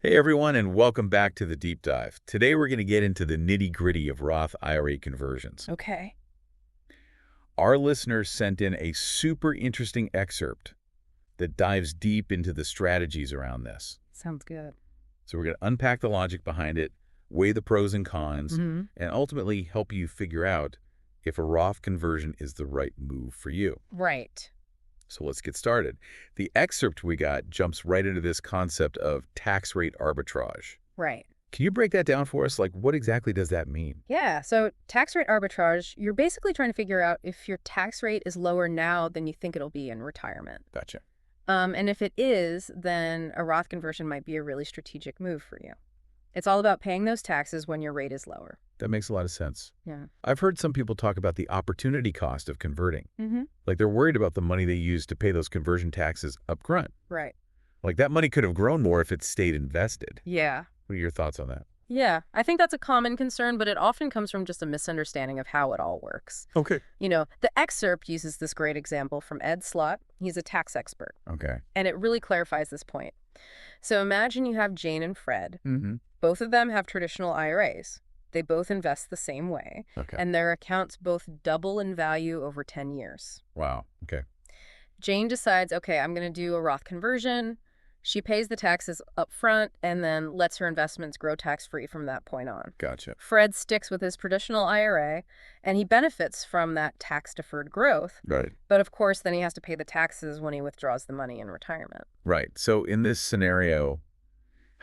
Hey everyone, and welcome back to the deep dive. Today we're going to get into the nitty-gritty of Roth IRA conversions. Okay. Our listeners sent in a super interesting excerpt that dives deep into the strategies around this. Sounds good. So we're going to unpack the logic behind it, weigh the pros and cons, Mm-hmm. and ultimately help you figure out if a Roth conversion is the right move for you. Right. So let's get started. The excerpt we got jumps right into this concept of tax rate arbitrage. Right. Can you break that down for us? Like, what exactly does that mean? Yeah. So tax rate arbitrage, you're basically trying to figure out if your tax rate is lower now than you think it'll be in retirement. Gotcha. And if it is, then a Roth conversion might be a really strategic move for you. It's all about paying those taxes when your rate is lower. That makes a lot of sense. Yeah. I've heard some people talk about the opportunity cost of converting. Mm-hmm. Like they're worried about the money they use to pay those conversion taxes up front. Right. Like that money could have grown more if it stayed invested. Yeah. What are your thoughts on that? Yeah. I think that's a common concern, but it often comes from just a misunderstanding of how it all works. Okay. The excerpt uses this great example from Ed Slott. He's a tax expert. Okay. And it really clarifies this point. So imagine you have Jane and Fred. Mm-hmm. Both of them have traditional IRAs. They both invest the same way. Okay. And their accounts both double in value over 10 years. Wow. Okay. Jane decides, okay, I'm going to do a Roth conversion. She pays the taxes up front and then lets her investments grow tax-free from that point on. Gotcha. Fred sticks with his traditional IRA, and he benefits from that tax-deferred growth. Right. But of course, then he has to pay the taxes when he withdraws the money in retirement. Right. So in this scenario,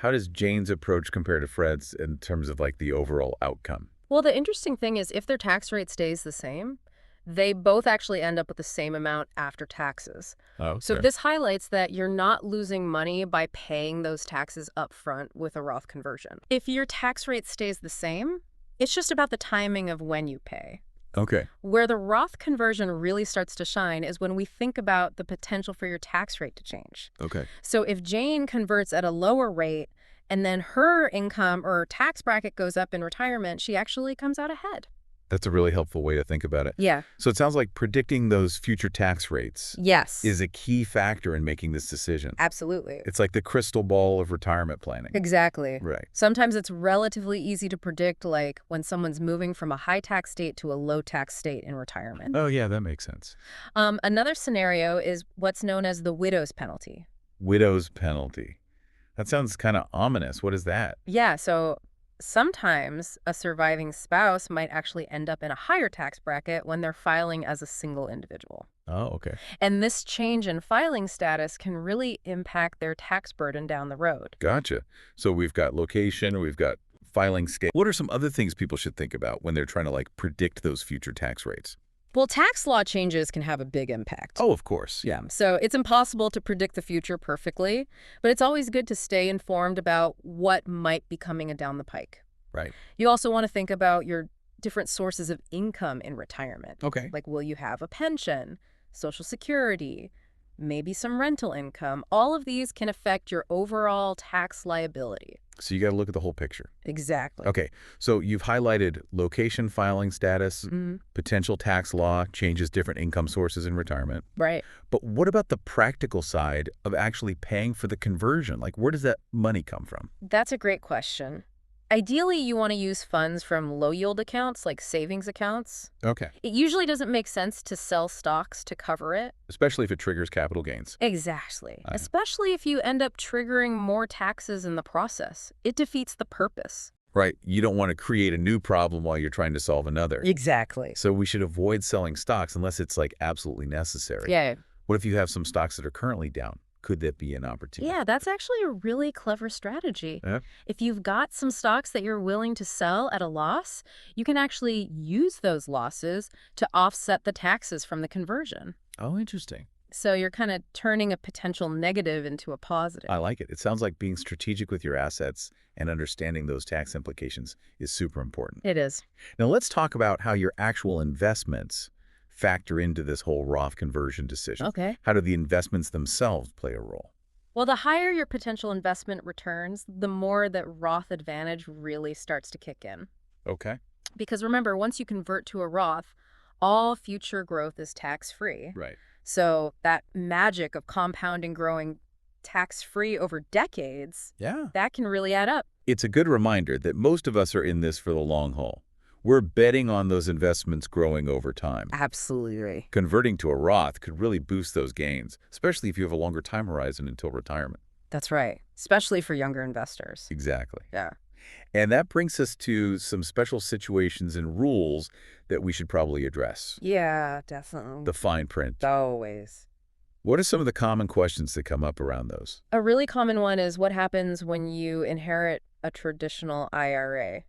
how does Jane's approach compare to Fred's in terms of like the overall outcome? Well, the interesting thing is if their tax rate stays the same, they both actually end up with the same amount after taxes. Oh, So this highlights that you're not losing money by paying those taxes up front with a Roth conversion. If your tax rate stays the same, it's just about the timing of when you pay. Okay. Where the Roth conversion really starts to shine is when we think about the potential for your tax rate to change. Okay. So if Jane converts at a lower rate and then her income or tax bracket goes up in retirement, she actually comes out ahead. That's a really helpful way to think about it. Yeah. So it sounds like predicting those future tax rates Yes. is a key factor in making this decision. Absolutely. It's like the crystal ball of retirement planning. Exactly. Right. Sometimes it's relatively easy to predict, like when someone's moving from a high tax state to a low tax state in retirement. Oh, yeah, that makes sense. Another scenario is what's known as the widow's penalty. Widow's penalty. That sounds kind of ominous. What is that? Yeah, so sometimes a surviving spouse might actually end up in a higher tax bracket when they're filing as a single individual. Oh, okay. And this change in filing status can really impact their tax burden down the road. Gotcha. So we've got location, we've got filing scale. What are some other things people should think about when they're trying to like predict those future tax rates? Well, tax law changes can have a big impact. Oh, of course. Yeah, so it's impossible to predict the future perfectly, but it's always good to stay informed about what might be coming down the pike. Right. You also want to think about your different sources of income in retirement. Okay. Like, will you have a pension, Social Security, maybe some rental income? All of these can affect your overall tax liability. So you got to look at the whole picture. Exactly. Okay. So you've highlighted location, filing status, potential tax law, changes different income sources in retirement. Right. But what about the practical side of actually paying for the conversion? Like, where does that money come from? That's a great question. Ideally, you want to use funds from low-yield accounts like savings accounts. Okay. It usually doesn't make sense to sell stocks to cover it. Especially if it triggers capital gains. Exactly. Especially if you end up triggering more taxes in the process. It defeats the purpose. Right. You don't want to create a new problem while you're trying to solve another. Exactly. So we should avoid selling stocks unless it's like absolutely necessary. Yeah. What if you have some stocks that are currently down? Could that be an opportunity? Yeah, that's actually a really clever strategy. Yeah. If you've got some stocks that you're willing to sell at a loss, you can actually use those losses to offset the taxes from the conversion. Oh, interesting. So you're kind of turning a potential negative into a positive. I like it. It sounds like being strategic with your assets and understanding those tax implications is super important. It is. Now let's talk about how your actual investments factor into this whole Roth conversion decision. Okay. How do the investments themselves play a role? Well, the higher your potential investment returns, the more that Roth advantage really starts to kick in. Okay. Because remember, once you convert to a Roth, all future growth is tax-free. Right. So that magic of compounding growing tax-free over decades, Yeah. that can really add up. It's a good reminder that most of us are in this for the long haul. We're betting on those investments growing over time. Absolutely. Converting to a Roth could really boost those gains, especially if you have a longer time horizon until retirement. That's right, especially for younger investors. Exactly. Yeah. And that brings us to some special situations and rules that we should probably address. Yeah, definitely. The fine print. Always. What are some of the common questions that come up around those? A really common one is what happens when you inherit a traditional IRA?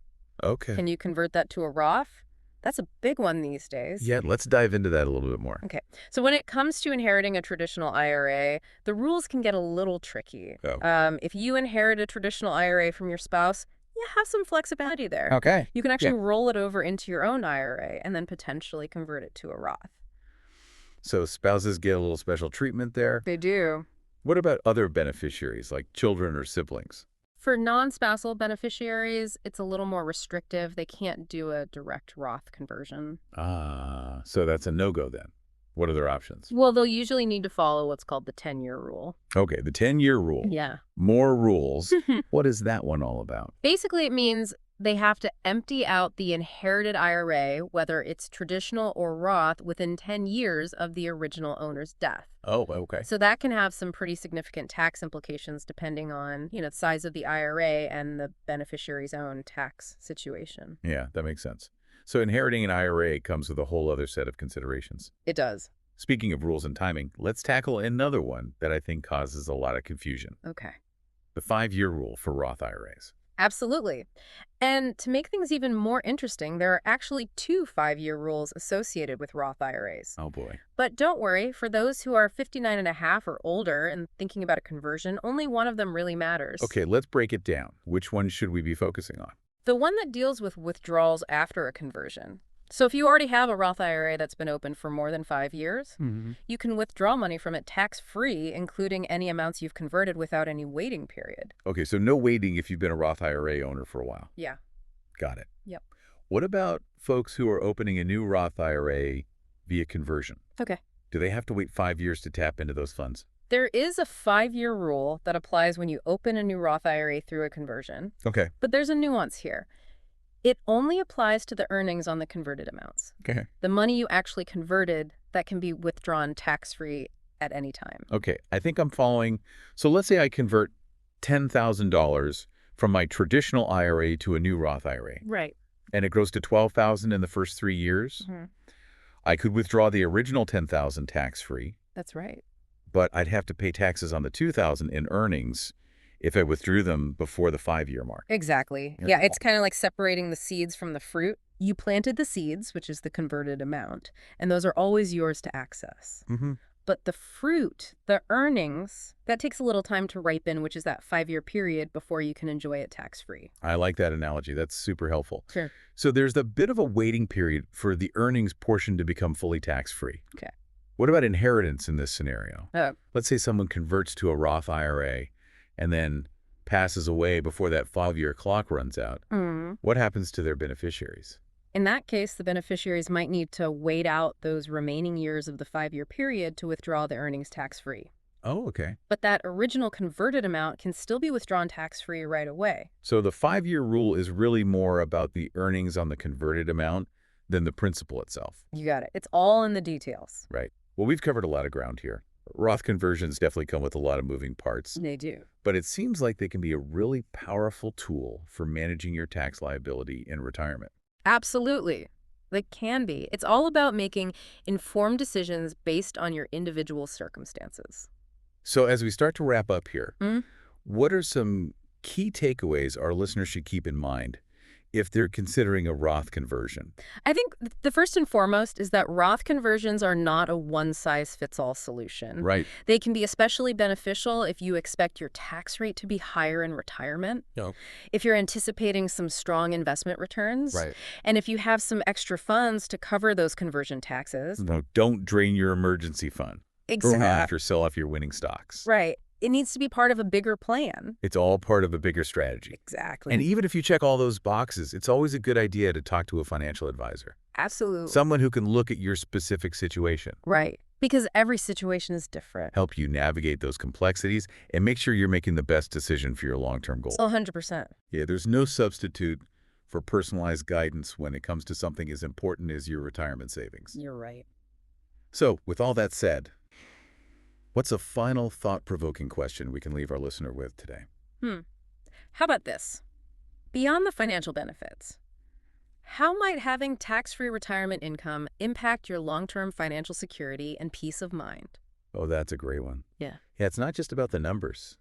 Okay. Can you convert that to a Roth? That's a big one these days. Yeah, let's dive into that a little bit more. Okay. So when it comes to inheriting a traditional IRA, the rules can get a little tricky. Oh. If you inherit a traditional IRA from your spouse, you have some flexibility there. Okay. You can actually roll it over into your own IRA and then potentially convert it to a Roth. So spouses get a little special treatment there. They do. What about other beneficiaries, like children or siblings? For non-spousal beneficiaries, it's a little more restrictive. They can't do a direct Roth conversion. Ah, so that's a no-go then. What are their options? Well, they'll usually need to follow what's called the 10-year rule. Okay, the 10-year rule. Yeah. More rules. What is that one all about? Basically, it means they have to empty out the inherited IRA, whether it's traditional or Roth, within 10 years of the original owner's death. Oh, okay. So that can have some pretty significant tax implications depending on, the size of the IRA and the beneficiary's own tax situation. Yeah, that makes sense. So inheriting an IRA comes with a whole other set of considerations. It does. Speaking of rules and timing, let's tackle another one that I think causes a lot of confusion. Okay. The 5-year rule for Roth IRAs. Absolutely. And to make things even more interesting, there are actually 2 5-year rules associated with Roth IRAs. Oh, boy. But don't worry, for those who are 59 and a half or older and thinking about a conversion, only one of them really matters. Okay, let's break it down. Which one should we be focusing on? The one that deals with withdrawals after a conversion. So if you already have a Roth IRA that's been open for more than 5 years, you can withdraw money from it tax-free, including any amounts you've converted without any waiting period. Okay, so no waiting if you've been a Roth IRA owner for a while. Yeah. Got it. Yep. What about folks who are opening a new Roth IRA via conversion? Okay. Do they have to wait 5 years to tap into those funds? There is a 5-year rule that applies when you open a new Roth IRA through a conversion. Okay. But there's a nuance here. It only applies to the earnings on the converted amounts. Okay. The money you actually converted, that can be withdrawn tax-free at any time. Okay, I think I'm following. So let's say I convert $10,000 from my traditional IRA to a new Roth IRA, Right. and it grows to $12,000 in the first 3 years. I could withdraw the original $10,000 tax-free, That's right. but I'd have to pay taxes on the $2,000 in earnings if I withdrew them before the 5-year mark. Exactly. Yeah, it's kind of like separating the seeds from the fruit. You planted the seeds, which is the converted amount, and those are always yours to access. But the fruit, the earnings, that takes a little time to ripen, which is that 5-year period before you can enjoy it tax-free. I like that analogy. That's super helpful. Sure. So there's a bit of a waiting period for the earnings portion to become fully tax-free. Okay. What about inheritance in this scenario? Oh. Let's say someone converts to a Roth IRA and then passes away before that 5-year clock runs out. What happens to their beneficiaries? In that case, the beneficiaries might need to wait out those remaining years of the 5-year period to withdraw the earnings tax-free. Oh, okay. But that original converted amount can still be withdrawn tax-free right away. So the 5-year rule is really more about the earnings on the converted amount than the principal itself. You got it. It's all in the details. Right. Well, we've covered a lot of ground here. Roth conversions definitely come with a lot of moving parts. They do. But it seems like they can be a really powerful tool for managing your tax liability in retirement. Absolutely. They can be. It's all about making informed decisions based on your individual circumstances. So as we start to wrap up here, what are some key takeaways our listeners should keep in mind if they're considering a Roth conversion? I think the first and foremost is that Roth conversions are not a one-size-fits-all solution. Right. They can be especially beneficial if you expect your tax rate to be higher in retirement, if you're anticipating some strong investment returns, and if you have some extra funds to cover those conversion taxes. No, don't drain your emergency fund. Exactly. Or have to sell off your winning stocks. Right. It needs to be part of a bigger plan. It's all part of a bigger strategy. Exactly. And even if you check all those boxes, it's always a good idea to talk to a financial advisor. Absolutely. Someone who can look at your specific situation. Right. Because every situation is different. Help you navigate those complexities and make sure you're making the best decision for your long-term goal. 100%. Yeah, there's no substitute for personalized guidance when it comes to something as important as your retirement savings. You're right. So, with all that said, what's a final thought-provoking question we can leave our listener with today? How about this? Beyond the financial benefits, how might having tax-free retirement income impact your long-term financial security and peace of mind? Oh, that's a great one. Yeah. Yeah, it's not just about the numbers.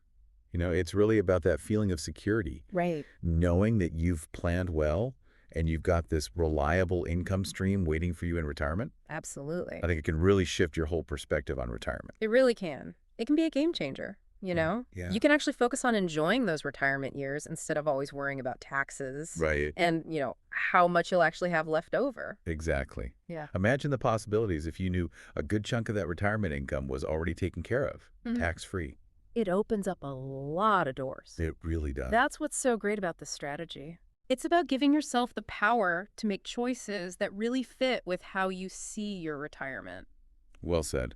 It's really about that feeling of security. Right. Knowing that you've planned well and you've got this reliable income stream waiting for you in retirement. Absolutely. I think it can really shift your whole perspective on retirement. It really can. It can be a game changer, Yeah. You can actually focus on enjoying those retirement years instead of always worrying about taxes. Right. And, how much you'll actually have left over. Exactly. Yeah. Imagine the possibilities if you knew a good chunk of that retirement income was already taken care of, tax-free. It opens up a lot of doors. It really does. That's what's so great about this strategy. It's about giving yourself the power to make choices that really fit with how you see your retirement. Well said.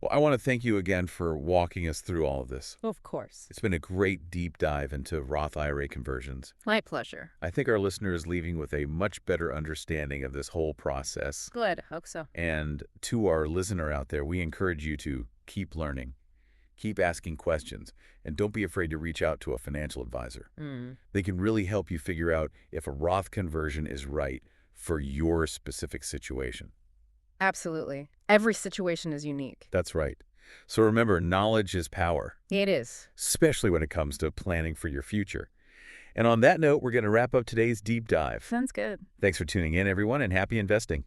Well, I want to thank you again for walking us through all of this. Of course. It's been a great deep dive into Roth IRA conversions. My pleasure. I think our listener is leaving with a much better understanding of this whole process. Good. Hope so. And to our listener out there, we encourage you to keep learning. Keep asking questions, and don't be afraid to reach out to a financial advisor. They can really help you figure out if a Roth conversion is right for your specific situation. Absolutely. Every situation is unique. That's right. So remember, knowledge is power. It is. Especially when it comes to planning for your future. And on that note, we're going to wrap up today's deep dive. Sounds good. Thanks for tuning in, everyone, and happy investing.